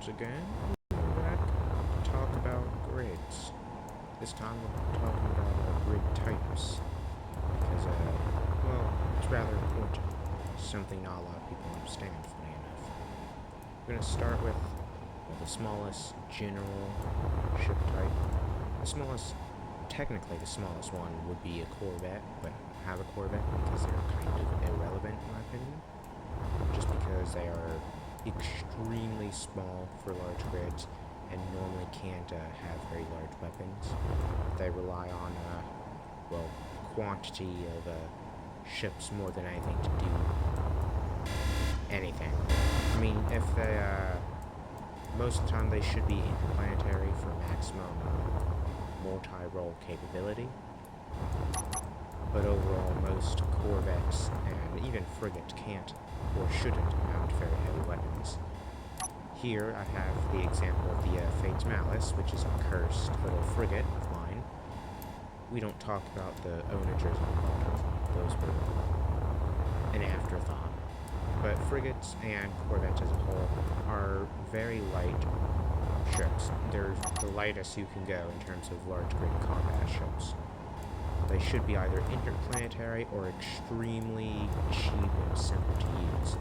once again. We're back to talk about grids. This time we're talking about grid types. Because, well, it's rather important. Something not a lot of people understand, funny enough. We're going to start with the smallest general ship type. Technically the smallest one would be a Corvette, but I don't have a Corvette because they're kind of irrelevant in my opinion. Just because they are extremely small for large grids and normally can't have very large weapons. They rely on, quantity of ships more than anything to do anything. I mean, if they, most of the time they should be interplanetary for maximum multi-role capability. But overall, most corvettes and even frigates can't or shouldn't mount very heavy weapons. Here I have the example of the Fate's Malice, which is a cursed little frigate of mine. We don't talk about the onagers on the bottom. Those were an afterthought. But frigates and corvettes as a whole are very light ships. They're the lightest you can go in terms of large grid combat ships. They should be either interplanetary or extremely cheap and simple to use.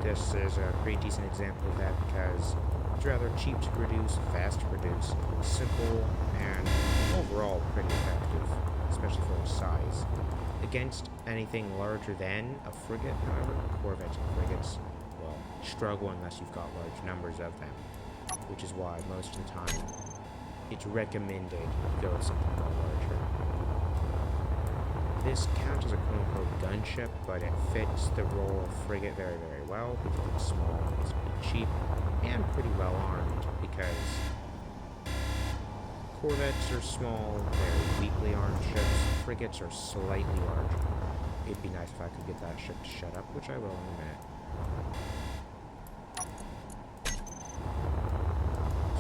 This is a pretty decent example of that because it's rather cheap to produce, fast to produce, simple, and overall pretty effective, especially for its size. Against anything larger than a frigate, however, corvettes and frigates, well, struggle unless you've got large numbers of them, which is why most of the time it's recommended to go with something more larger. This counts as a quote-unquote gunship, but it fits the role of frigate very, very well because it's small, it's pretty cheap, and pretty well armed because corvettes are small, very weakly armed ships. Frigates are slightly larger. It'd be nice if I could get that ship to shut up, which I will in a minute.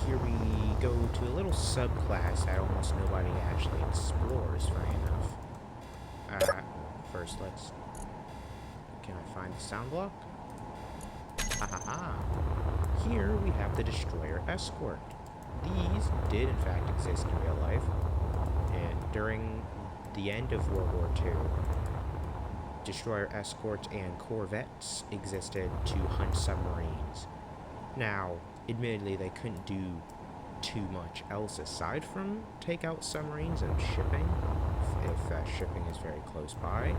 Here we go to a little subclass that almost nobody actually explores, funny enough. First can I find the sound block? Ha ha ha! Here we have the Destroyer Escort. These did in fact exist in real life, and during the end of World War II, Destroyer Escorts and Corvettes existed to hunt submarines. Now, admittedly, they couldn't do too much else aside from take out submarines and shipping, if shipping is very close by.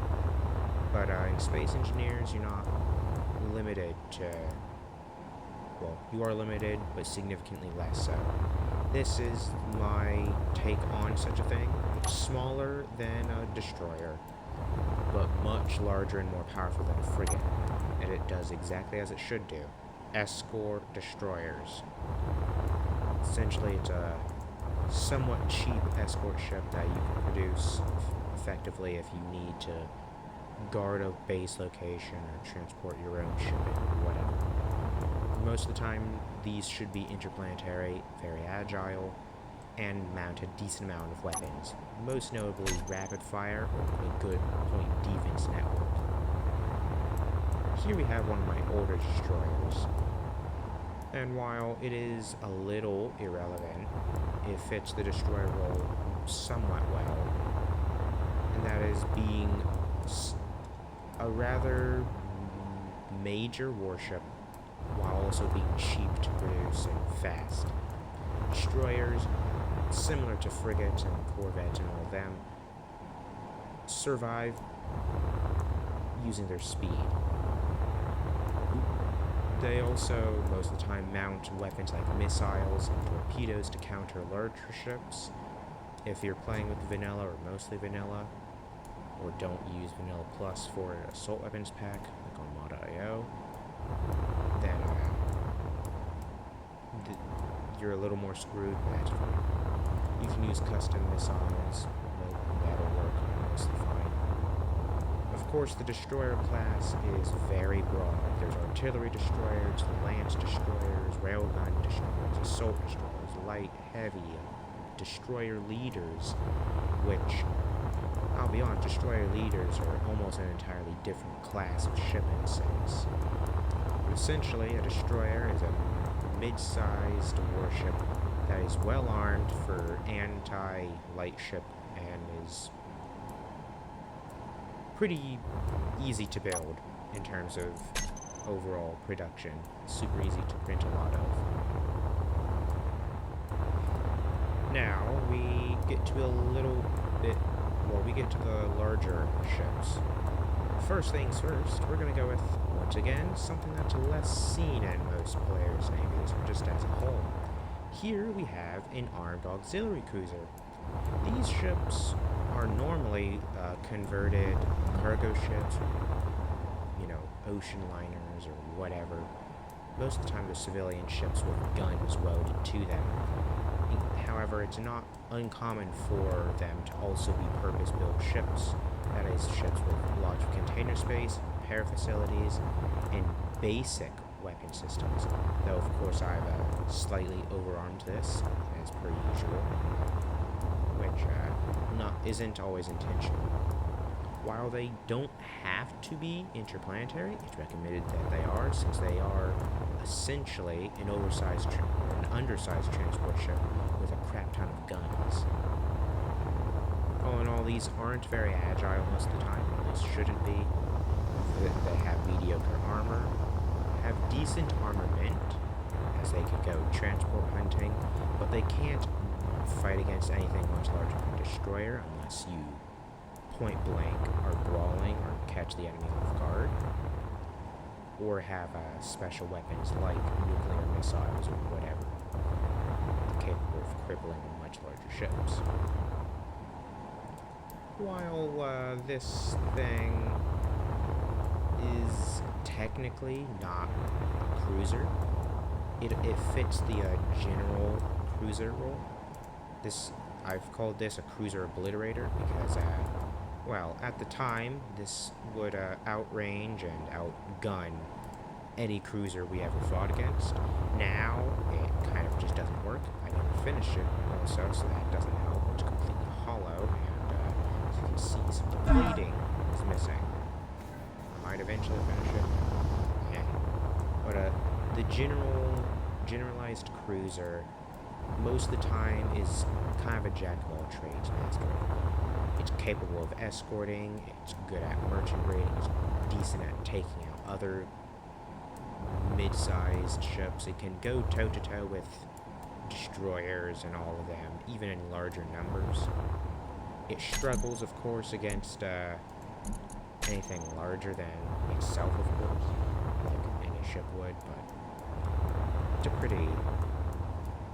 But in Space Engineers, you're not limited to... Well, you are limited, but significantly less so. This is my take on such a thing. It's smaller than a destroyer, but much larger and more powerful than a frigate. And it does exactly as it should do. Escort destroyers. Essentially, it's a somewhat cheap escort ship that you can produce effectively if you need to guard a base location or transport your own shipping or whatever. Most of the time, these should be interplanetary, very agile, and mount a decent amount of weapons, most notably rapid fire or a good point defense network. Here we have one of my older destroyers, and while it is a little irrelevant, it fits the destroyer role somewhat well, and that is being a rather major warship while also being cheap to produce and fast. Destroyers, similar to frigates and corvettes and all of them, survive using their speed. They also, most of the time, mount weapons like missiles and torpedoes to counter larger ships. If you're playing with vanilla or mostly vanilla, or don't use Vanilla Plus for an assault weapons pack, like on mod.io, then you're a little more screwed, but that's fine. You can use custom missiles, that'll work mostly fine. Of course, the destroyer class is very broad. There's artillery destroyers, lance destroyers, railgun destroyers, assault destroyers, light, heavy, destroyer leaders, which, I'll be honest, destroyer leaders are almost an entirely different class of ship in a sense. But essentially, a destroyer is a mid-sized warship that is well armed for anti-light ship and is pretty easy to build in terms of overall production. Super easy to print a lot of. Now we get to a little bit, well, we get to the larger ships. First things first, we're going to go with, once again, something that's less seen in most players' navies, just as a whole. Here we have an armed auxiliary cruiser. These ships are normally converted cargo ships, you know, ocean liners or whatever. Most of the time they're civilian ships with guns welded to them. However, it's not uncommon for them to also be purpose-built ships. That is, ships with lots of container space, repair facilities, and basic weapon systems. Though, of course, I've slightly overarmed this, as per usual, which isn't always intentional. While they don't have to be interplanetary, it's recommended that they are, since they are essentially an oversized or an undersized transport ship with a crap ton of guns. All in all, these aren't very agile most of the time, at least shouldn't be. They have mediocre armor, have decent armament, as they could go transport hunting, but they can't fight against anything much larger than a destroyer unless you point blank are brawling or catch the enemy off guard, or have special weapons like nuclear missiles or whatever, capable of crippling much larger ships. While this thing is technically not a cruiser, it fits the general cruiser role. I've called this a cruiser obliterator because well, at the time, this would outrange and outgun any cruiser we ever fought against. Now, it kind of just doesn't work. I never finished it also, so that doesn't help. It's completely hollow, and as you can see, some of the plating is missing. I might eventually finish it. Yeah. But the generalized cruiser, most of the time, is kind of a jack-of-all-trades master. It's capable of escorting, it's good at merchant raiding, it's decent at taking out other mid-sized ships. It can go toe-to-toe with destroyers and all of them, even in larger numbers. It struggles, of course, against anything larger than itself, of course, like any ship would, but it's a pretty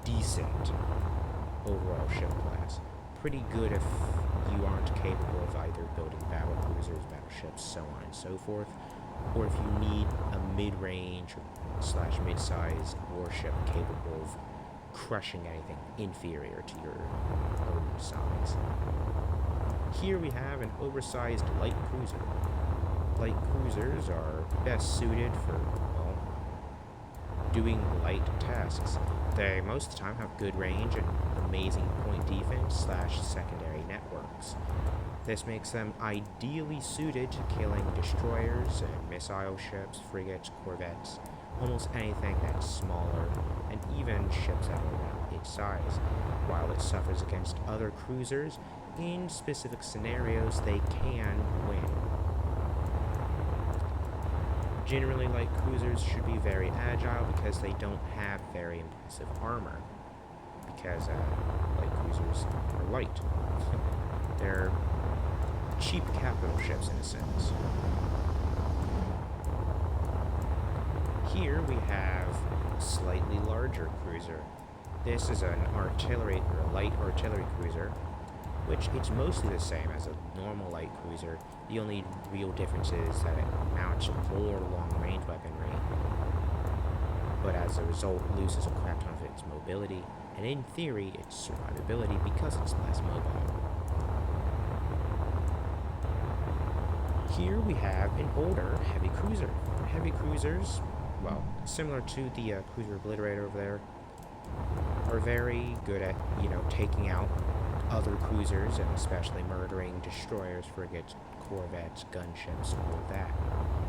decent overall ship class. Pretty good if you aren't capable of either building battle cruisers, battleships, so on and so forth, or if you need a mid-range / mid-sized warship capable of crushing anything inferior to your own size. Here we have an oversized light cruiser. Light cruisers are best suited for, well, doing light tasks. They most of the time have good range and amazing point defense / secondary networks. This makes them ideally suited to killing destroyers and missile ships, frigates, corvettes, almost anything that's smaller, and even ships that are around its size. While it suffers against other cruisers, in specific scenarios they can win. Generally, light cruisers should be very agile because they don't have very impressive armor. Because light cruisers are light. They're cheap capital ships in a sense. Here we have a slightly larger cruiser. This is an artillery or a light artillery cruiser, which it's mostly the same as a normal light cruiser. The only real difference is that it mounts more long-range weaponry, but as a result loses a crap ton of its mobility, and in theory its survivability because it's less mobile. Here we have an older heavy cruiser. Heavy cruisers, well, similar to the cruiser obliterator over there, are very good at, taking out other cruisers, and especially murdering destroyers, frigates, corvettes, gunships, all that.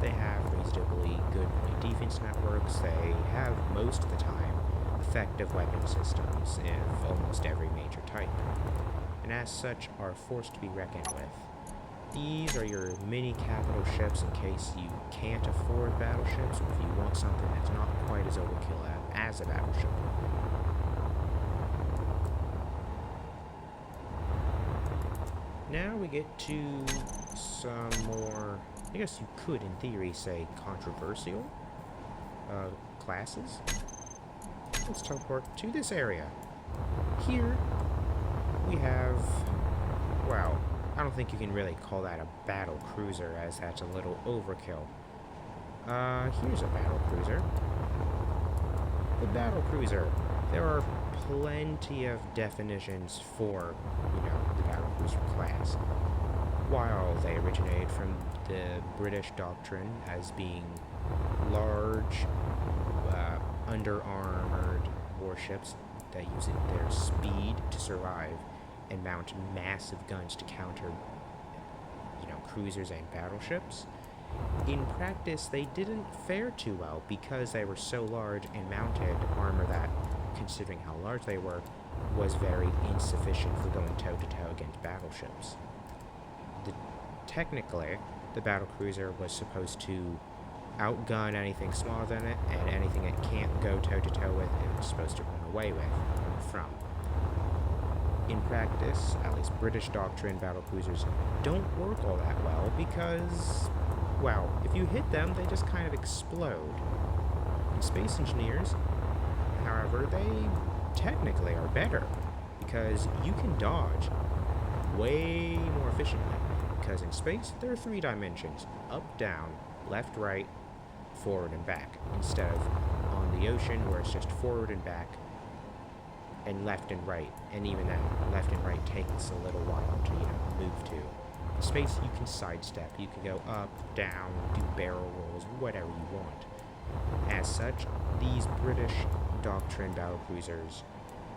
They have reasonably good point defense networks. They have, most of the time, effective weapon systems of almost every major type, and as such are forced to be reckoned with. These are your mini capital ships in case you can't afford battleships, or if you want something that's not quite as overkill as a battleship. Now we get to some more, I guess you could in theory say, controversial classes. Let's teleport to this area. Here we have, wow, I don't think you can really call that a battle cruiser, as that's a little overkill. Here's a battle cruiser. The battle cruiser. There are plenty of definitions for, the battle cruiser class. While they originated from the British doctrine as being large, under-armored warships that use their speed to survive and mount massive guns to counter, cruisers and battleships. In practice, they didn't fare too well because they were so large and mounted armor that, considering how large they were, was very insufficient for going toe-to-toe against battleships. Technically, the battlecruiser was supposed to outgun anything smaller than it, and anything it can't go toe-to-toe with, it was supposed to run away from. In practice, at least British doctrine battlecruisers don't work all that well because, well, if you hit them, they just kind of explode. And Space Engineers, however, they technically are better because you can dodge way more efficiently. Because in space, there are 3 dimensions: up, down, left, right, forward, and back, instead of on the ocean where it's just forward and back and left and right, and even that left and right takes a little while to move to. In space, you can sidestep, you can go up, down, do barrel rolls, whatever you want. As such, these British doctrine battlecruisers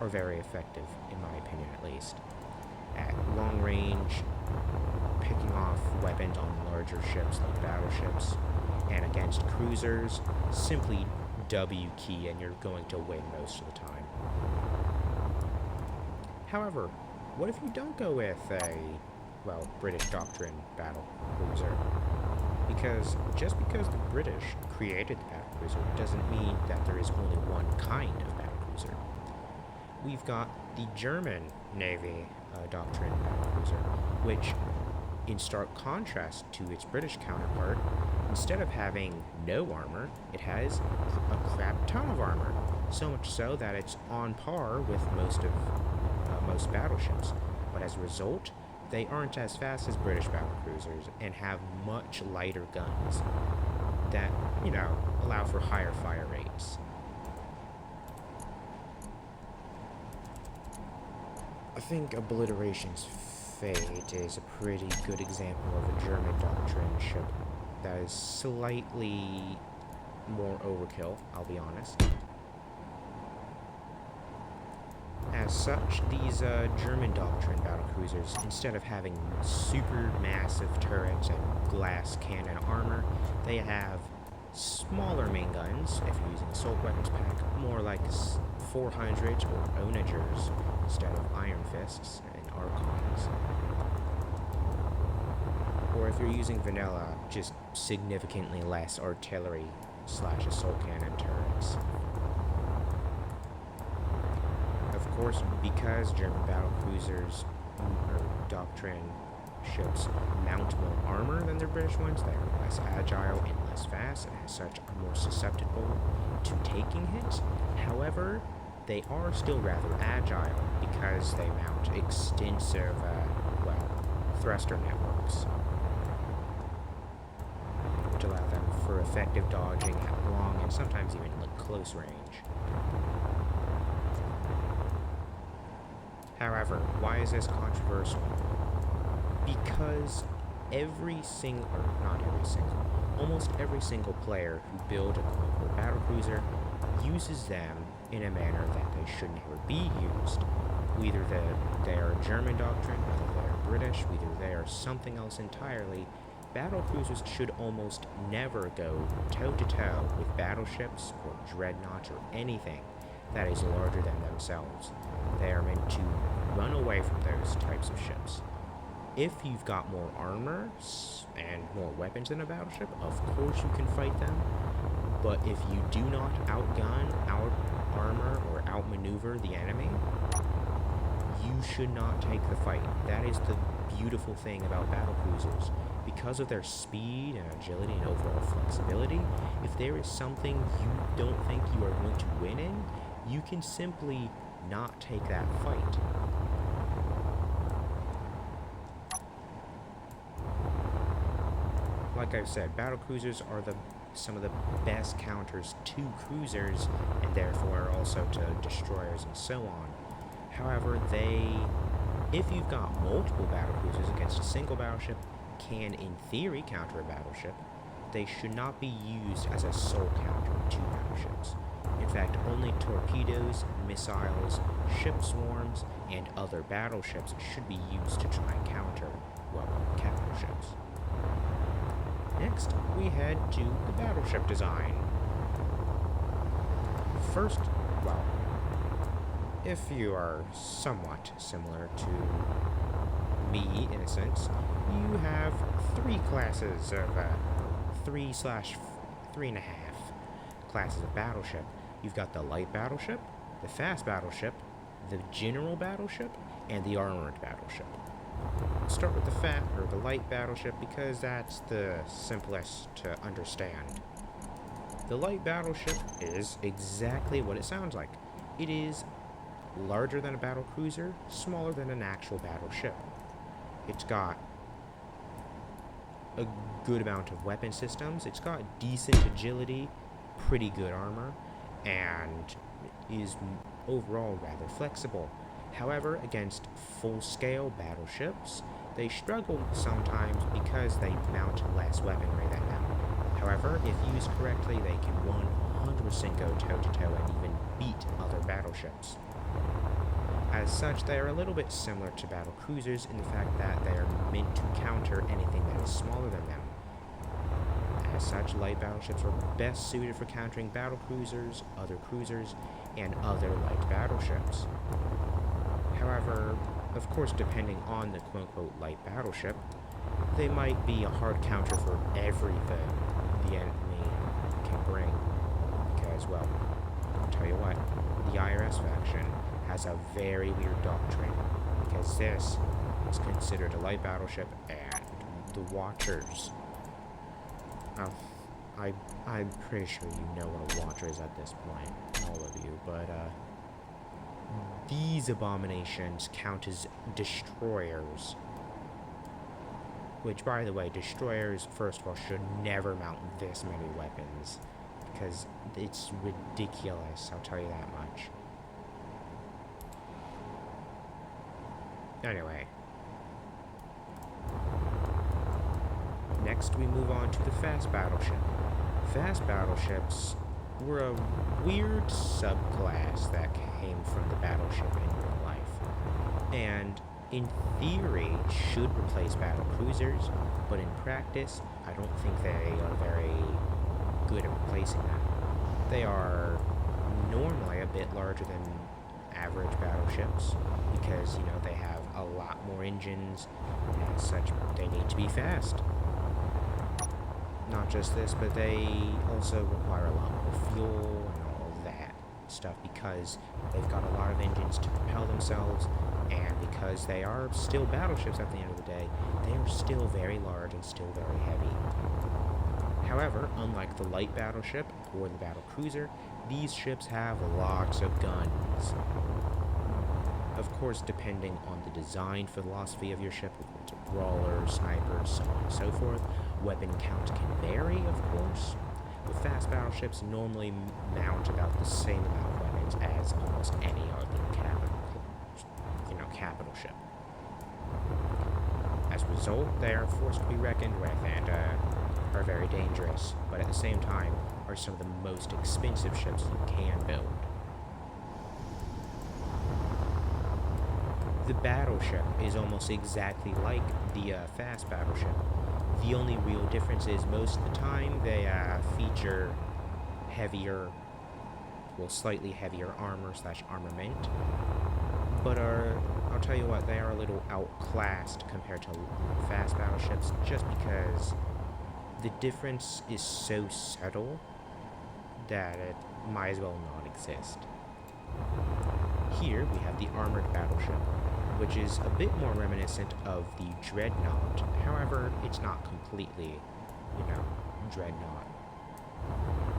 are very effective, in my opinion at least, at long range, picking off weapons on larger ships like battleships, and against cruisers, simply W key and you're going to win most of the time. However, what if you don't go with a, British doctrine battle cruiser? Because just because the British created the battle cruiser doesn't mean that there is only one kind of battle cruiser. We've got the German Navy doctrine battle cruiser, which, in stark contrast to its British counterpart, instead of having no armor, it has a crap ton of armor. So much so that it's on par with most battleships. But as a result, they aren't as fast as British battlecruisers and have much lighter guns that, allow for higher fire rates. I think Obliteration's Fate is a pretty good example of a German doctrine ship that is slightly more overkill, I'll be honest. As such, these German doctrine battlecruisers, instead of having super massive turrets and glass cannon armor, they have smaller main guns, if you're using assault weapons pack, more like 400s or onagers instead of iron fists and archons. Or if you're using vanilla, just significantly less artillery / assault cannon turrets. Of course, because German battlecruisers or doctrine ships mount more armor than their British ones, they are less agile and less fast, and as such are more susceptible to taking hits. However, they are still rather agile because they mount extensive, thruster networks, which allow them for effective dodging at long and sometimes even close range. However, why is this controversial? Because almost every single player who build a quote-unquote battlecruiser uses them in a manner that they should never be used. Either they are a German doctrine, whether they are British, whether they are something else entirely. Battlecruisers should almost never go toe-to-toe with battleships or dreadnoughts or anything that is larger than themselves. They are meant to run away from those types of ships. If you've got more armor and more weapons than a battleship, of course you can fight them. But if you do not outgun, out-armor, or outmaneuver the enemy, you should not take the fight. That is the beautiful thing about battlecruisers. Because of their speed and agility and overall flexibility, if there is something you don't think you are going to win in, you can simply not take that fight. Like I've said, battlecruisers are some of the best counters to cruisers, and therefore also to destroyers and so on. However, if you've got multiple battlecruisers against a single battleship, can in theory counter a battleship. They should not be used as a sole counter to battleships. In fact, only torpedoes, missiles, ship swarms, and other battleships should be used to try and counter, well, capital ships. Next, we head to the battleship design. First, well, if you are somewhat similar to me, in a sense, you have three classes of 3/3.5 classes of battleship. You've got the light battleship, the fast battleship, the general battleship, and the armored battleship. Let's start with the light battleship because that's the simplest to understand. The light battleship is exactly what it sounds like. It is larger than a battlecruiser, smaller than an actual battleship. It's got a good amount of weapon systems, it's got decent agility, pretty good armor, and is overall rather flexible. However, against full-scale battleships, they struggle sometimes because they mount less weaponry than them. However, if used correctly, they can 100% go toe-to-toe and even beat other battleships. As such, they are a little bit similar to battlecruisers in the fact that they are meant to counter anything that is smaller than them. As such, light battleships are best suited for countering battlecruisers, other cruisers, and other light battleships. However, of course, depending on the quote-unquote light battleship, they might be a hard counter for everything the enemy can bring. Because, well, I'll tell you what, the IRS faction has a very weird doctrine, because this is considered a light battleship, and the Watchers. I'm pretty sure you know what a Watcher is at this point, all of you, but these abominations count as destroyers. Which, by the way, destroyers, first of all, should never mount this many weapons, because it's ridiculous, I'll tell you that much. Anyway. Next, we move on to the fast battleship. Fast battleships were a weird subclass that came from the battleship in real life, and in theory should replace battle cruisers, but in practice, I don't think they are very good at replacing them. They are normally a bit larger than average battleships because, you know, they have a lot more engines, and as such, they need to be fast. Not just this, but they also require a lot more fuel and all of that stuff because they've got a lot of engines to propel themselves, and because they are still battleships at the end of the day, they are still very large and still very heavy. However, unlike the light battleship or the battle cruiser, these ships have lots of guns. Of course, depending on the design philosophy of your ship, whether it's a brawler, sniper, so on and so forth, weapon count can vary, of course. But fast battleships normally mount about the same amount of weapons as almost any other capital ship. As a result, they are forced to be reckoned with, and are very dangerous, but at the same time are some of the most expensive ships you can build. The battleship is almost exactly like the fast battleship. The only real difference is most of the time they feature heavier, well, slightly heavier armor/armament, but I'll tell you what, they are a little outclassed compared to fast battleships just because the difference is so subtle that it might as well not exist. Here we have the armored battleship, which is a bit more reminiscent of the Dreadnought. However, it's not completely, Dreadnought.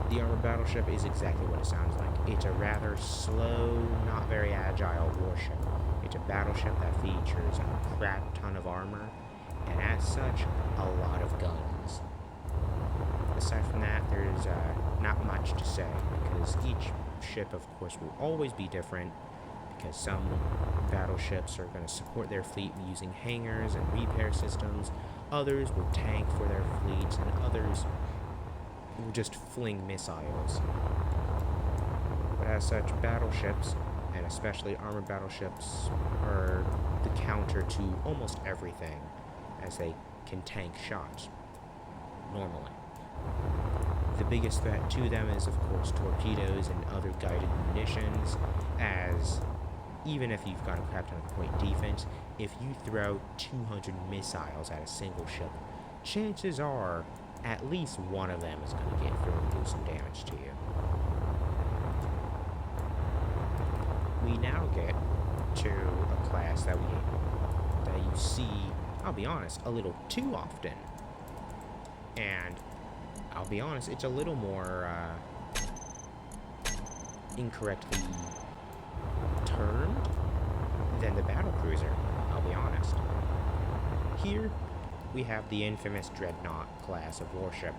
The armored battleship is exactly what it sounds like. It's a rather slow, not very agile warship. It's a battleship that features a crap ton of armor, and as such, a lot of guns. Aside from that, there's not much to say, because each ship, of course, will always be different, because some battleships are going to support their fleet using hangars and repair systems, others will tank for their fleets, and others will just fling missiles. But as such, battleships, and especially armored battleships, are the counter to almost everything, as they can tank shots, normally. The biggest threat to them is, of course, torpedoes and other guided munitions, as even if you've got a crap ton of point defense, if you throw 200 missiles at a single ship, chances are at least one of them is going to get through and do some damage to you. We now get to a class that you see, I'll be honest, a little too often. And I'll be honest, it's a little more incorrectly termed than the battlecruiser, I'll be honest. Here, we have the infamous Dreadnought class of warship.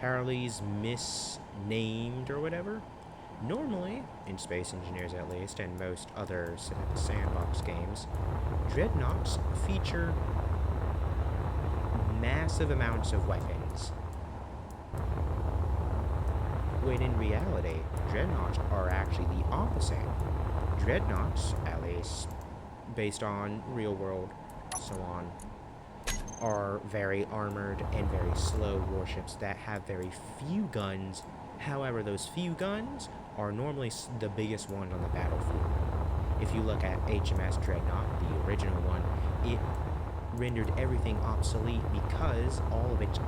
Harley's misnamed or whatever. Normally, in Space Engineers at least, and most other sandbox games, Dreadnoughts feature massive amounts of weapons, when in reality, Dreadnoughts are actually the opposite. Dreadnoughts, at least based on real world, so on, are very armored and very slow warships that have very few guns. However, those few guns are normally the biggest one on the battlefield. If you look at HMS Dreadnought, the original one, it rendered everything obsolete because all of its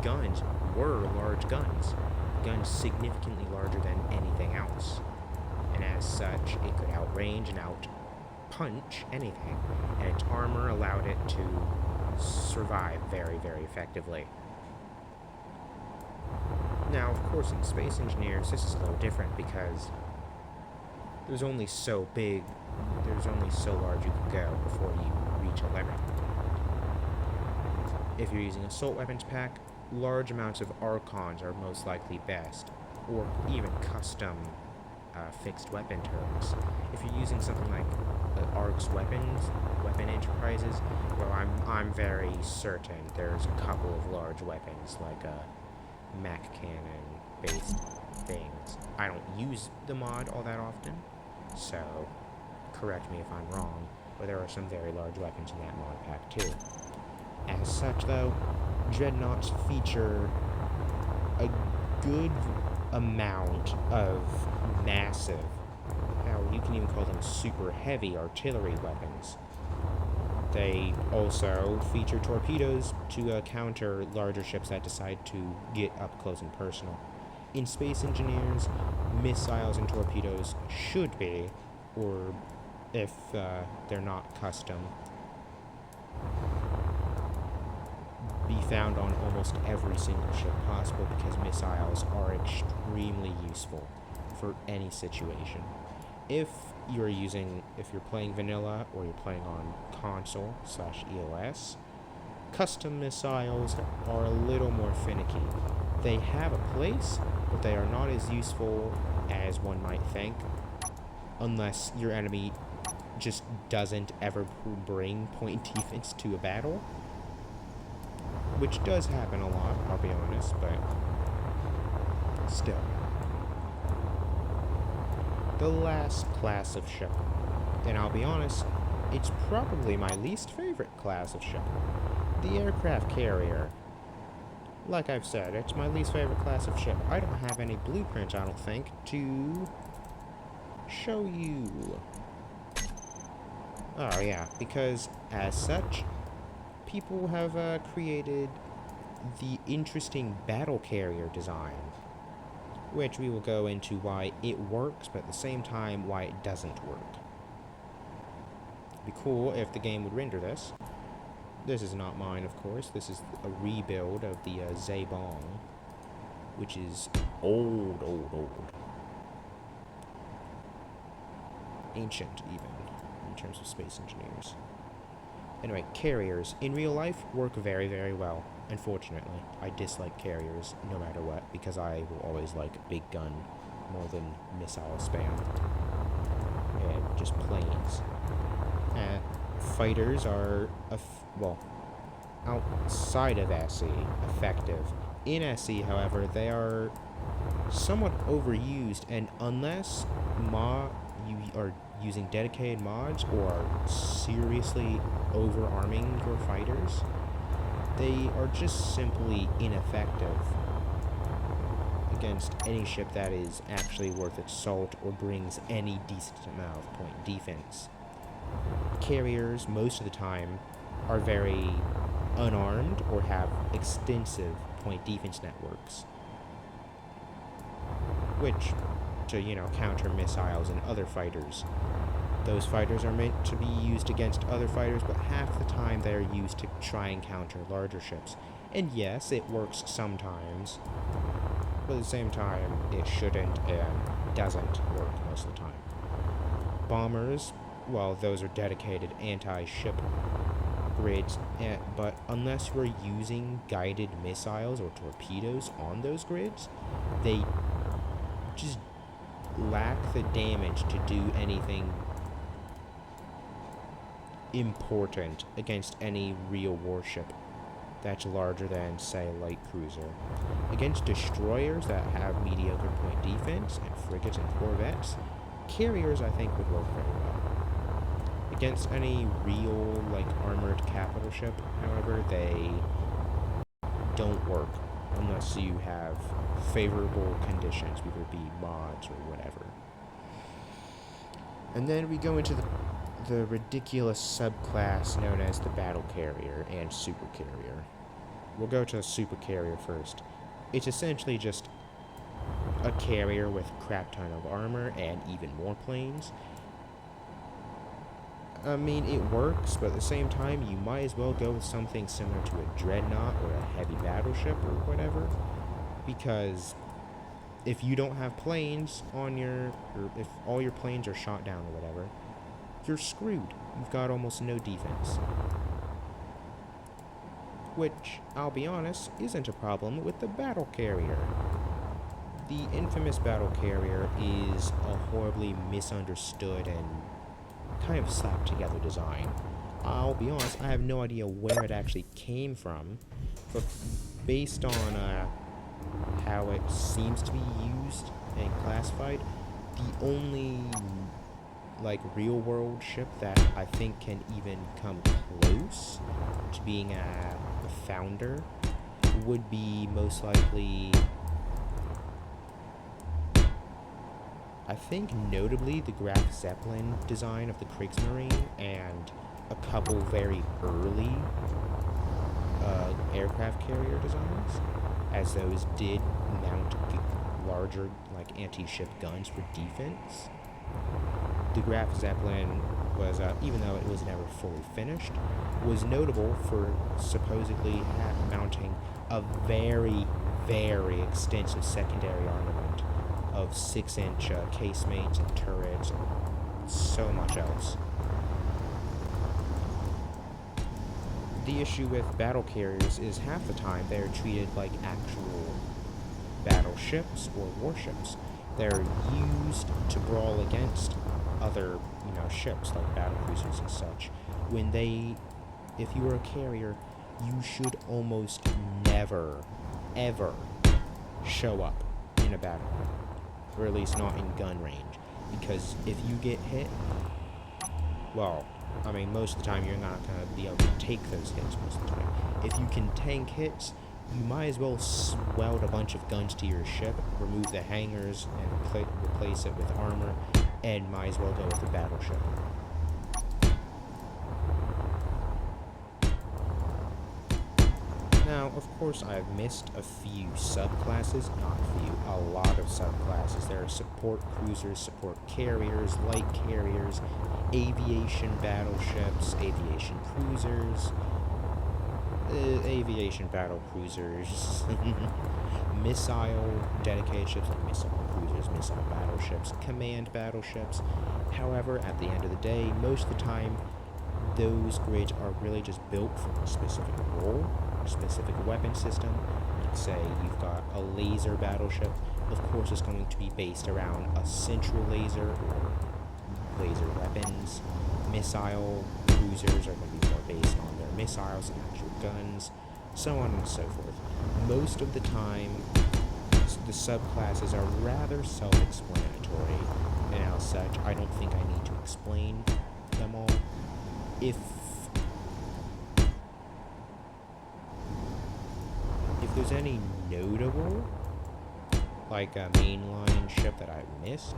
guns were large guns. Guns significantly larger than anything else. And as such, it could outrange and outpunch anything. And its armor allowed it to survive very, very effectively. Now, of course, in Space Engineers, this is a little different because there's only so large you can go before you reach a limit. If you're using Assault Weapons Pack, large amounts of Archons are most likely best, or even custom fixed weapon turrets. If you're using something like ARC's weapon enterprises, well, I'm very certain there's a couple of large weapons like Mac cannon-based things. I don't use the mod all that often, so correct me if I'm wrong, but there are some very large weapons in that mod pack too. As such, though, Dreadnoughts feature a good amount of massive, hell, you can even call them super heavy artillery weapons. They also feature torpedoes to counter larger ships that decide to get up close and personal. In Space Engineers, missiles and torpedoes should be, or if they're not custom, be found on almost every single ship possible, because missiles are extremely useful for any situation. If you're playing vanilla or you're playing on console/EOS, custom missiles are a little more finicky. They have a place, but they are not as useful as one might think, unless your enemy just doesn't ever bring point defense to a battle. which does happen a lot, I'll be honest, but still. The last class of ship, and I'll be honest, it's probably my least favorite class of ship, the aircraft carrier. Like I've said, it's my least favorite class of ship. I don't have any blueprints, I don't think, to show you. Oh yeah, because as such, people have created the interesting battle carrier design, which we will go into why it works, but at the same time why it doesn't work. It'd be cool if the game would render this. This is not mine, of course. This is a rebuild of the Zaybong, which is old. Ancient, even, in terms of space engineers. Anyway, carriers, in real life, work very, very well. Unfortunately, I dislike carriers no matter what, because I will always like big gun more than missile spam. And just planes. Fighters are, well, outside of SE, effective. In SE, however, they are somewhat overused, and unless you are using dedicated mods or are seriously overarming your fighters, they are just simply ineffective against any ship that is actually worth its salt or brings any decent amount of point defense. Carriers, most of the time, are very unarmed or have extensive point defense networks, which, to, counter missiles and other fighters. Those fighters are meant to be used against other fighters, but half the time they're used to try and counter larger ships. And yes, it works sometimes, but at the same time, it shouldn't and doesn't work most of the time. Bombers, well, those are dedicated anti-ship grids, but unless you're using guided missiles or torpedoes on those grids, they just lack the damage to do anything important against any real warship that's larger than, say, a light cruiser. Against destroyers that have mediocre point defense, and frigates and corvettes, carriers, I think, would work very well. Against any real, armored capital ship, however, they don't work unless you have favorable conditions, whether it be mods or whatever. And then we go into the ridiculous subclass known as the battle carrier and super carrier. We'll go to the super carrier first. It's essentially just a carrier with a crap ton of armor and even more planes. I mean, it works, but at the same time, you might as well go with something similar to a dreadnought or a heavy battleship or whatever, because if you don't have planes on or if all your planes are shot down or whatever, you're screwed. You've got almost no defense. Which, I'll be honest, isn't a problem with the battle carrier. The infamous battle carrier is a horribly misunderstood and kind of slapped together design. I'll be honest, I have no idea where it actually came from, but based on how it seems to be used and classified, the only real world ship that I think can even come close to being a founder would be most likely, I think notably, the Graf Zeppelin design of the Kriegsmarine and a couple very early aircraft carrier designs, as those did mount larger anti-ship guns for defense. The Graf Zeppelin was, even though it was never fully finished, was notable for supposedly mounting a very, very extensive secondary armament of 6-inch casemates and turrets and so much else. The issue with battle carriers is half the time they're treated like actual battleships or warships. They're used to brawl against other, ships like battle cruisers and such. If you were a carrier, you should almost never, ever show up in a battle. Or at least not in gun range. Because if you get hit, well, I mean, most of the time you're not going to be able to take those hits most of the time. If you can tank hits, you might as well weld a bunch of guns to your ship, remove the hangars, and replace it with armor, and might as well go with a battleship. Now, of course, I've missed a few subclasses, not a few, a lot of subclasses. There are support cruisers, support carriers, light carriers, aviation battleships, aviation cruisers, aviation battle cruisers, missile dedicated ships like missile cruisers, missile battleships, command battleships. However, at the end of the day, most of the time, those grids are really just built for a specific role, a specific weapon system. Like say you've got a laser battleship, of course it's going to be based around a central laser or laser weapons. Missile cruisers are going to be more based on their missiles and actual guns, so on and so forth. Most of the time, the subclasses are rather self-explanatory, and as such, I don't think I need to explain them all. If there's any notable, like a mainline ship that I missed,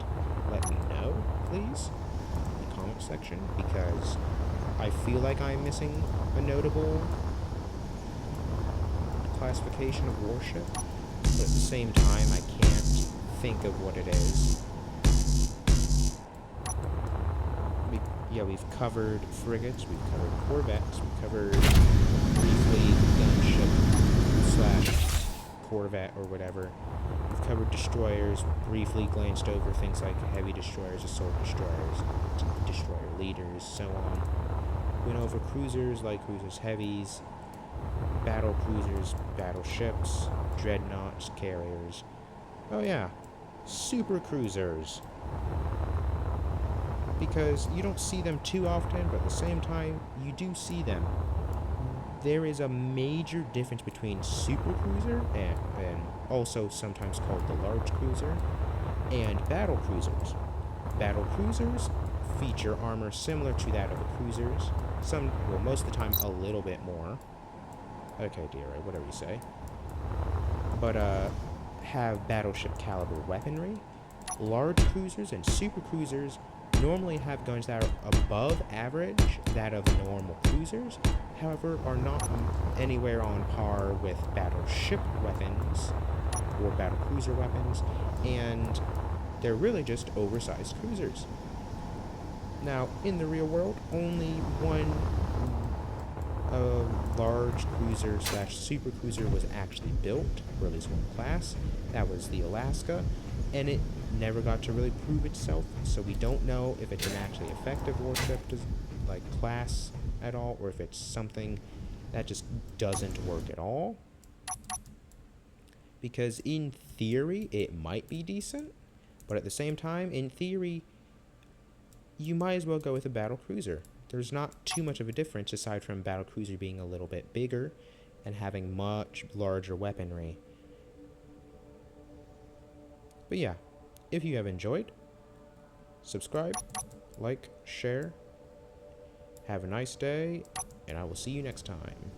let me know, please, in the comment section, because I feel like I'm missing a notable classification of warship, but at the same time, I can't think of what it is. Yeah, we've covered frigates, we've covered corvettes, we've covered briefly gunship / corvette or whatever. We've covered destroyers, briefly glanced over things like heavy destroyers, assault destroyers, destroyer leaders, so on. Went over cruisers, light cruisers, heavies, battle cruisers, battleships, dreadnoughts, carriers. Oh yeah, super cruisers. Because you don't see them too often, but at the same time, you do see them. There is a major difference between super cruiser, and also sometimes called the large cruiser, and battle cruisers. Battle cruisers feature armor similar to that of the cruisers. Most of the time, a little bit more. Okay, dear, whatever you say. But, have battleship caliber weaponry. Large cruisers and super cruisers normally have guns that are above average that of normal cruisers, however, are not anywhere on par with battleship weapons or battlecruiser weapons, and they're really just oversized cruisers. Now, in the real world, only one large cruiser / super cruiser was actually built, or at least one class. That was the Alaska, and it never got to really prove itself, so we don't know if it's an actually effective warship like class at all, or if it's something that just doesn't work at all. Because in theory, it might be decent, but at the same time, in theory, you might as well go with a battle cruiser. There's not too much of a difference aside from battle cruiser being a little bit bigger and having much larger weaponry. But yeah, if you have enjoyed, subscribe, like, share. Have a nice day, and I will see you next time.